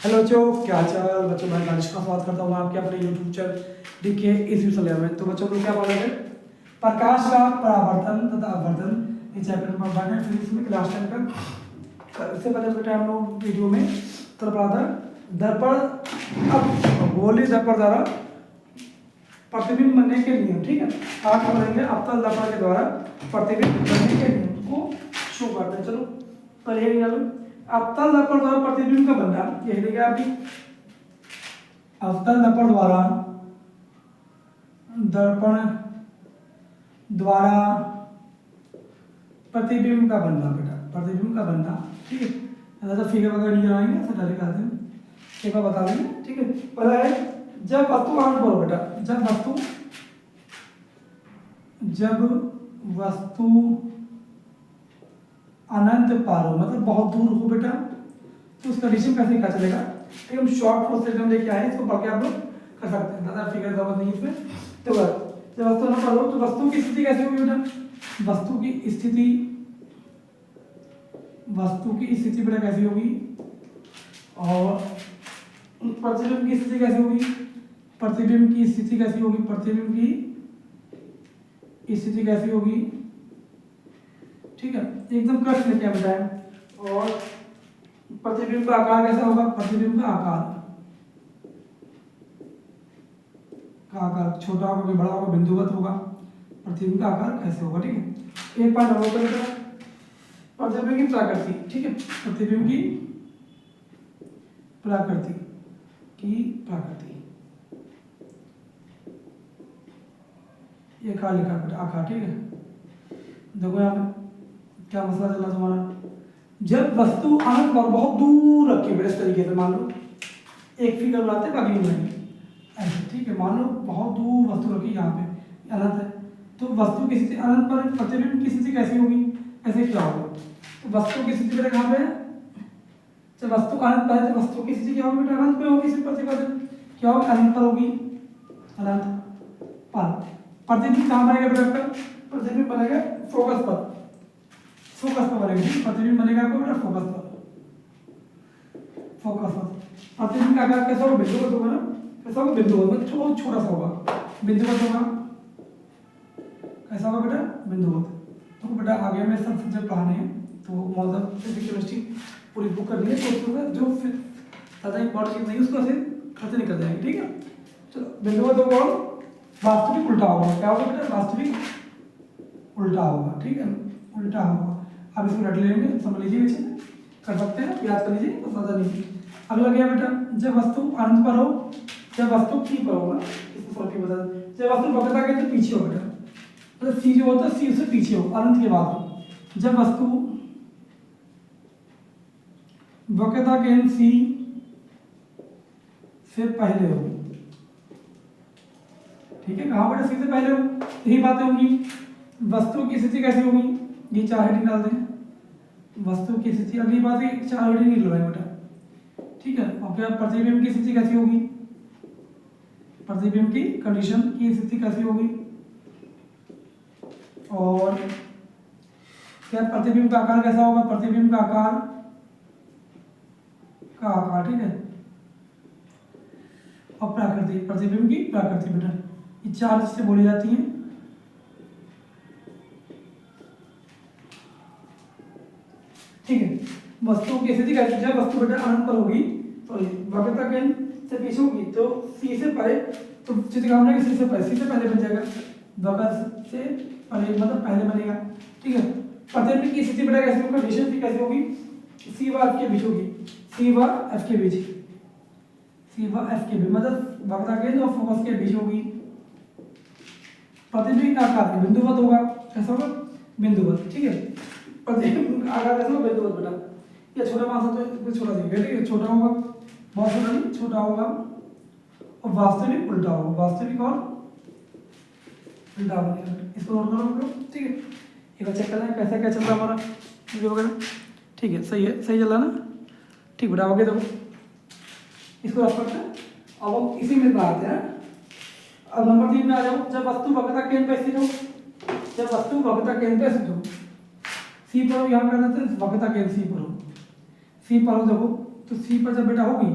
Hello बच्चों, क्या हाल चाल। बच्चों मैं दानिश का स्वागत करता हूँ आपके अपने यूट्यूब चैनल डीके इस विषय में। तो बच्चों लोग क्या पढ़ रहे थे, प्रकाश का परावर्तन तथा अपवर्तन, ये चैप्टर नंबर 1 है फिजिक्स में क्लास 10 का। इससे पहले बेटा हम लोग वीडियो में तो पढ़ा था दर्पण अब गोली दर्पण द्वारा प्रतिबिंब बनने के नियम। ठीक है, आज हम पढ़ेंगे अवतल दर्पण के द्वारा प्रतिबिंब बनने के नियम को शो करते हैं। चलो पढ़िए चलो। अवतल दर्पण द्वारा प्रतिबिंब का बनना, यही देखिए अभी अवतल दर्पण द्वारा प्रतिबिंब का बनना बेटा, प्रतिबिंब का बनना। ठीक है, ज़्यादा फिगर वगैरह नहीं कराएंगे, ऐसे डायरेक्ट आते हैं, एक बार बता देंगे। ठीक है, पहला है जब वस्तु अनंत पर हो बेटा, जब वस्तु अनंत पर हो, मतलब बहुत दूर हो बेटा, तो उसका कंडीशन कैसे क्या चलेगा। ठीक है, हम शॉर्ट प्रोसेस हम लेके आए, इसको पढ़ के आप लोग कर सकते हैं, ज़्यादा फिगर जरूरत नहीं इसमें। तो जब वस्तु अनंत पर हो तो वस्तु की स्थिति कैसी होगी बेटा, वस्तु की स्थिति बेटा कैसी होगी, और प्रतिबिंब की स्थिति कैसी होगी, प्रतिबिंब की स्थिति कैसी होगी, प्रतिबिंब की स्थिति कैसी होगी। ठीक है, एकदम कष्ट लेके बताएं। और प्रतिबिंब का आकार कैसा होगा, प्रतिबिंब का आकार छोटा होगा कि बड़ा होगा, बिंदुवत होगा, प्रतिबिंब का आकार कैसे होगा। ठीक है, एक पॉइंट और होता है प्रतिबिंब की प्रकृति। ठीक है, प्रतिबिंब की प्रकृति ये कहा लिखा बेटा आकार। ठीक है, देखो यहाँ पे क्या मसला चल रहा तुम्हारा। जब वस्तु अनंत पर बहुत दूर रखी बेटा, इस तरीके से मान लो एक फिगर बनाते हैं, बाकी नहीं बनाएंगे ऐसे। ठीक है, मान लो बहुत दूर वस्तु रखी, यहाँ पे अनंत है, तो वस्तु की स्थिति अनंत पर प्रतिबिंब की स्थिति कैसी होगी, ऐसे क्या होगा। तो वस्तु की स्थिति बेटा कहाँ पे है, जब वस्तु अनंत पर है तो वस्तु की स्थिति क्या होगी बेटा, अनंत पे होगी। सिर्फ प्रतिबिंब क्या होगी, अनंत पर होगी, अनंत पर। प्रतिबिंब कहाँ बनेगा बेटा, प्रतिबिंब बनेगा फोकस पर, बनेगा प्रतिबिंब बनेगा आपको बेटा फोकस पर। प्रतिबिंब का आकार कैसा होगा, बिंदुवत होगा ना, कैसा होगा, बिंदुवत, मतलब छोटा सा होगा, बिंदुवत होगा। कैसा होगा बेटा, बिंदुवत। तो बेटा आगे में सब सब्जेक्ट पढ़ाने हैं, तो मॉडल फिजिक्स केमिस्ट्री पूरी बुक कर लिए, तो उसमें जो फिर ज़्यादा इंपॉर्टेंट चीज़ नहीं उसको ऐसे खर्च नहीं कर जाएंगे। ठीक है, चलो बिंदुवत होगा और वास्तविक उल्टा होगा। क्या होगा बेटा, वास्तविक उल्टा होगा। ठीक है, उल्टा होगा। अब इसको रट लेंगे, समझ लीजिए, अच्छे से कर सकते हैं, याद कर लीजिए, तो ज़्यादा नहीं। अगला क्या बेटा, जब वस्तु अनंत पर हो, जब वस्तु पी पर होगा, इसको सॉल्व बता दें। जब वस्तु वक्रता के तो पीछे हो बेटा, मतलब सी जो होता है सी उससे पीछे हो, अनंत के बाद हो। जब वस्तु वक्रता के सी से पहले हो। ठीक है, कहाँ बेटा, सी से पहले हो, यही बातें होंगी। वस्तु की स्थिति कैसी होगी, ये चार हेडिंग डाल दें, वस्तु की स्थिति। अगली बात है चार हेडिंग निकल रहा है बेटा। ठीक है, और क्या प्रतिबिंब की स्थिति कैसी होगी, प्रतिबिंब की कंडीशन की स्थिति कैसी होगी, और क्या प्रतिबिंब का आकार कैसा होगा, प्रतिबिंब का आकार ठीक है, और प्रकृति, प्रतिबिंब की प्रकृति बेटा, ये चार चीजें बोली जाती हैं। ठीक है, वस्तु की स्थिति कैसी, जब वस्तु बेटा अनंत पर होगी, सॉरी वक्रता केंद्र से पीछे होगी, तो सी से परे, तो चित्रकामना की सी से पहले बन जाएगा, वक्र से पहले मतलब पहले बनेगा। ठीक है, प्रतिबिंब की स्थिति बेटा कैसी होगी, कंडीशन कैसी होगी, सी व एफ के बीच होगी, सी व एफ के बीच, मतलब वक्रता केंद्र और फोकस के बीच होगी। प्रतिबिंब का आकार बिंदुवत होगा, कैसा होगा, बिंदुवत। ठीक है, प्रतिबिंब का आकार कैसा होगा, बिंदुवत बेटा। ये छोटा मासा तो इसको छोटा देंगे, ठीक है, छोटा होगा, बहुत छोटा नहीं, छोटा होगा, और वास्तविक उल्टा होगा, वास्तविक और उल्टा बनेगा। इसको नोट करो। ठीक है, एक बार चेक कर लें कैसा क्या चल रहा है हमारा वीडियो वगैरह। ठीक है, सही है, सही चल रहा है ना। ठीक बेटा, आगे देखो, इसको रख सकते हैं। अब हम इसी में आते हैं, अब नंबर 3 में आ जाओ। जब वस्तु वक्रता केंद्र पर स्थित हो, जब वस्तु वक्रता केंद्र पर स्थित हो, सी पर हो, यहाँ कर देते हैं वक्रता केंद्र सी पर हो, सी पर हो देखो, तो सी पर जब बेटा होगी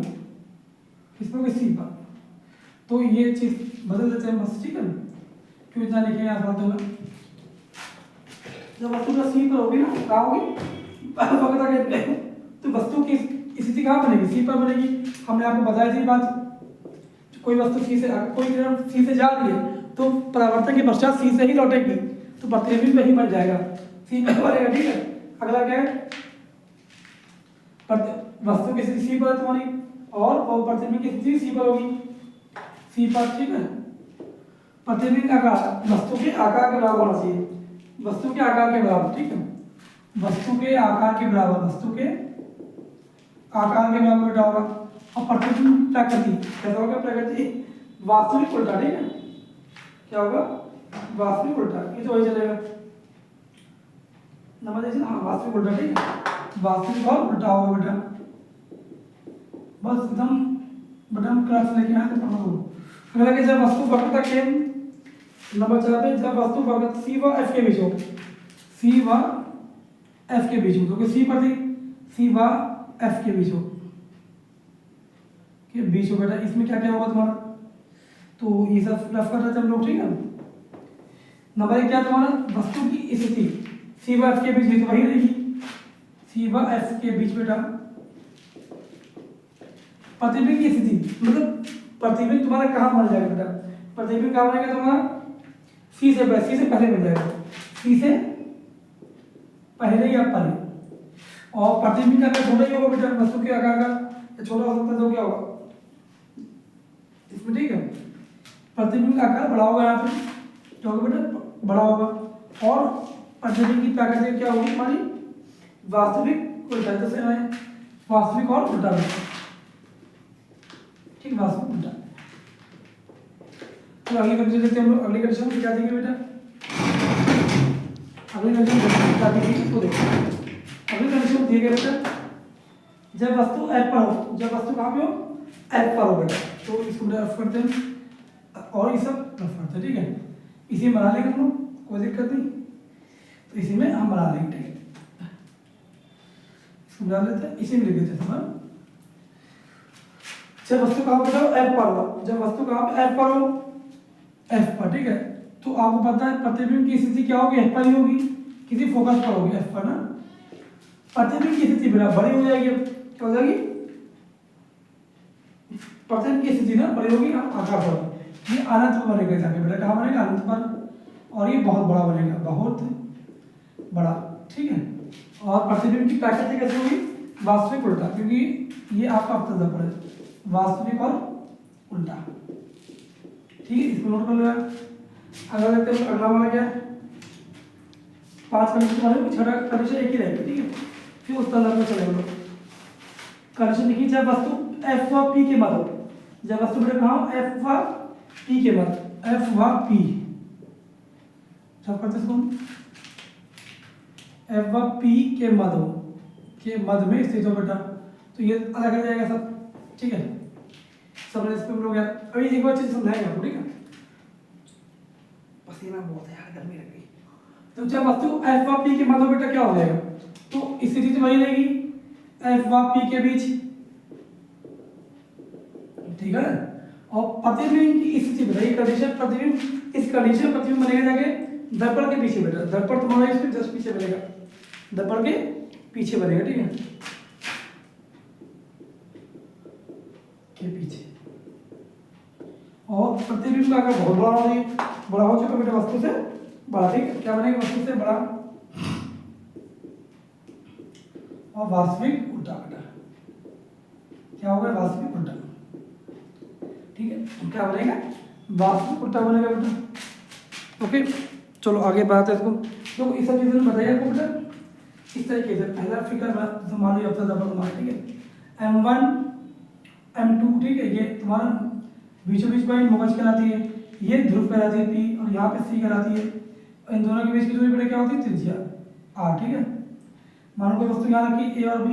किस पर होगी, सी पर। तो ये चीज़ बदल देते हैं बस, ठीक है। क्यों इतना लिखे यहाँ फालतू में। जब वस्तु का सी पर होगी ना, कहाँ होगी, वक्त आगे तो वस्तु की स्थिति कहाँ बनेगी, सी पर बनेगी। हमने आपको बताया थी बात, कोई वस्तु सी से कोई किरण सी से जा रही है तो परावर्तन के पश्चात सी से ही लौटेगी, तो प्रतिबिंब वही बन जाएगा, सी में बनेगा, ठीक है। अगला क्या है, वस्तु की स्थिति सी पर है तुम्हारी, और प्रतिबिंब की स्थिति सी पर होगी, सी पर, ठीक है। प्रतिबिंब आकार वस्तु के आकार के बराबर होना चाहिए, वस्तु के आकार के बराबर, ठीक है। वस्तु के आकार के बराबर, वस्तु के आकार के बराबर बेटा होगा। और प्रतिबिंब प्रकृति कैसा होगा, प्रकृति वास्तविक उल्टा, ठीक है। क्या होगा, वास्तविक उल्टा, ये तो वही चलेगा नंबर देखिए, हाँ वास्तविक उल्टा, ठीक है। वास्तविक और उल्टा होगा बेटा, बस एकदम बटन क्लास लेके आए तो पढ़ा दो। अगला कि जब वस्तु वक्रता के नंबर 4 पे, जब वस्तु वक्रता सी व एफ के बीच हो, सी व एफ के बीच हो, क्योंकि सी पर थी, सी व एफ के बीच हो, के बीच हो बेटा, इसमें क्या क्या होगा तुम्हारा, तो ये सब रफ कर रहे थे हम लोग, ठीक है। नंबर 1 क्या तुम्हारा, वस्तु की स्थिति सी व एफ के बीच, ये तो वही रहेगी, सी व एफ के बीच बेटा। प्रतिबिंब की स्थिति मतलब प्रतिबिंब तुम्हारा कहाँ बन जाएगा बेटा, प्रतिबिंब कहाँ बनेगा तुम्हारा, सी से पहले मिल जाएगा, सी से पहले या पहले। और प्रतिबिंब का आकार छोटा ही होगा बेटा, वस्तु के आकार का छोटा हो सकता है तो क्या होगा इसमें, ठीक है। प्रतिबिंब का आकार बड़ा होगा, यहाँ पे क्या होगा बेटा, बड़ा होगा। और प्रतिबिंब की प्रकृति क्या होगी हमारी, वास्तविक उल्टा, जैसे हमें वास्तविक और उल्टा, ठीक, वास्तविक उल्टा। तो अगली कंडीशन देखते हैं हम लोग, अगली कंडीशन क्या देंगे बेटा, अगली कंडीशन क्या देंगे तो देखो। अगली कंडीशन दिए गए बेटा, जब वस्तु एफ पर हो, जब वस्तु कहाँ पे हो, एफ पर हो बेटा, तो इसको रफ करते हैं और ये सब रफ करते हैं, ठीक है। इसी में बना लेंगे हम लोग, कोई दिक्कत नहीं, तो इसी में हम बना लेंगे, ठीक है। इसको बना लेते हैं, इसी में लिख देते हैं हम। जब वस्तु कहाँ पर हो, एफ पर हो, जब वस्तु कहाँ पे एफ पर हो, एफ पर, ठीक है। तो आपको पता है प्रतिबिंब की स्थिति क्या होगी, एफ पर ही होगी, किसी फोकस पर होगी, एफ पर ना। प्रतिबिंब की स्थिति बड़ा बड़ी हो जाएगी, क्या हो जाएगी, प्रतिबिंब की स्थिति ना बड़ी होगी आकार पर, ये अनंत पर बनेगा जाके बेटा, कहाँ बनेगा, अनंत पर, और ये बहुत बड़ा बनेगा, बहुत बड़ा, ठीक है। और प्रतिबिंब की प्रकृति कैसे होगी, वास्तविक उल्टा, क्योंकि ये आपका अपतन पर है, वास्तविक और उल्टा, ठीक है। इसको नोट कर लो यार। अगला देखते हैं, अगला वाला क्या है, 5 कंडीशन वाले, छठा कंडीशन एक ही रहेगी, ठीक है। फिर उस तरह में चलेंगे लोग। कंडीशन लिखी, जब वस्तु एफ व पी के मध्य हो, जब वस्तु बेटा कहाँ हो, एफ व पी के मध्य, एफ व पी, सब करते इसको, एफ व पी के मध्य हो, के मध्य में स्थित हो बेटा, तो ये अलग हो जाएगा सब, ठीक है। समझ इस पे हम लोग यार, अभी एक बार चीज समझाएंगे आपको, ठीक है। पसीना बहुत है यार, गर्मी लग गई। तो जब वस्तु एफ व पी के मध्य बेटा क्या हो जाएगा, तो स्थिति तो वही रहेगी, एफ व पी के बीच, ठीक है। और प्रतिबिंब की स्थिति बताइए, कंडीशन प्रतिबिंब, इस कंडीशन प्रतिबिंब बनेगा जाके दर्पण के पीछे बेटा, दर्पण तुम्हारा इसके जस्ट पीछे बनेगा, दर्पण के पीछे बनेगा, ठीक है, के पीछे। और प्रतिबिंब का आकार बहुत बड़ा हो रही है, बड़ा हो चुका बेटा वस्तु से बड़ा, ठीक है। क्या बनेगा, वस्तु से बड़ा और वास्तविक उल्टा बेटा, क्या होगा, वास्तविक उल्टा, ठीक है। तो क्या बनेगा, वास्तविक उल्टा बनेगा बेटा, ओके। चलो आगे बात है इसको, तो इस सब चीज़ों ने बताया आपको बेटा इस तरीके से। पहला फिगर मान लो अब तुम्हारा, ठीक है, M1 M2, ठीक है, ये तुम्हारा बीचों बीच पॉइंट मगज कहलाती है, ये ध्रुव कहलाती है P, और यहाँ पे C कहलाती है। इन दोनों के बीच की दूरी बेटा क्या होती है, त्रिज्या R, ठीक है। मानो कोई वस्तु यहाँ रखी A और B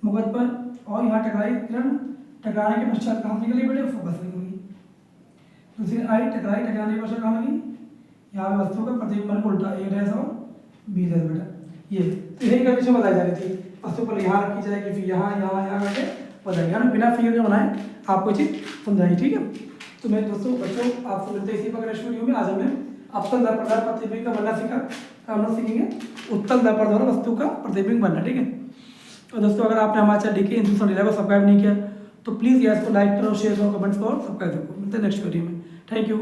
मगज पर, और यहाँ टकराई किरण, टकराने के पश्चात कहाँ से निकली बेटे, फोकस से निकली। दूसरी आई टकराई, टकराने के पश्चात कहाँ लगी, यहाँ पे वस्तु का प्रतिबिंब उल्टा, A डैश और B डैश बेटा, ये तो यही कंडीशन बताई जा रही थी, वस्तु पर यहाँ रखी जाएगी, फिर यहाँ यहाँ यहाँ करके बताएंगे, है ना, बिना फिगर के बनाए आपको चीज़ समझाई, ठीक है। तो मेरे दोस्तों बच्चों आपको मिलते हैं इसी प्रकार नेक्स्ट वीडियो में। आज हमने अवतल दर्पणदार प्रतिबिंब का बनना सीखा, हम लोग सीखेंगे उत्तल दर्पणदार वस्तु का प्रतिबिंब बनना, ठीक है। और दोस्तों अगर आपने हमारे चैनल डीके हिंदुस्तान डेली को सब्सक्राइब नहीं किया तो प्लीज़ यार इसको लाइक करो, शेयर करो, कमेंट्स करो, सब्सक्राइब करो। मिलते हैं नेक्स्ट वीडियो में। Thank you.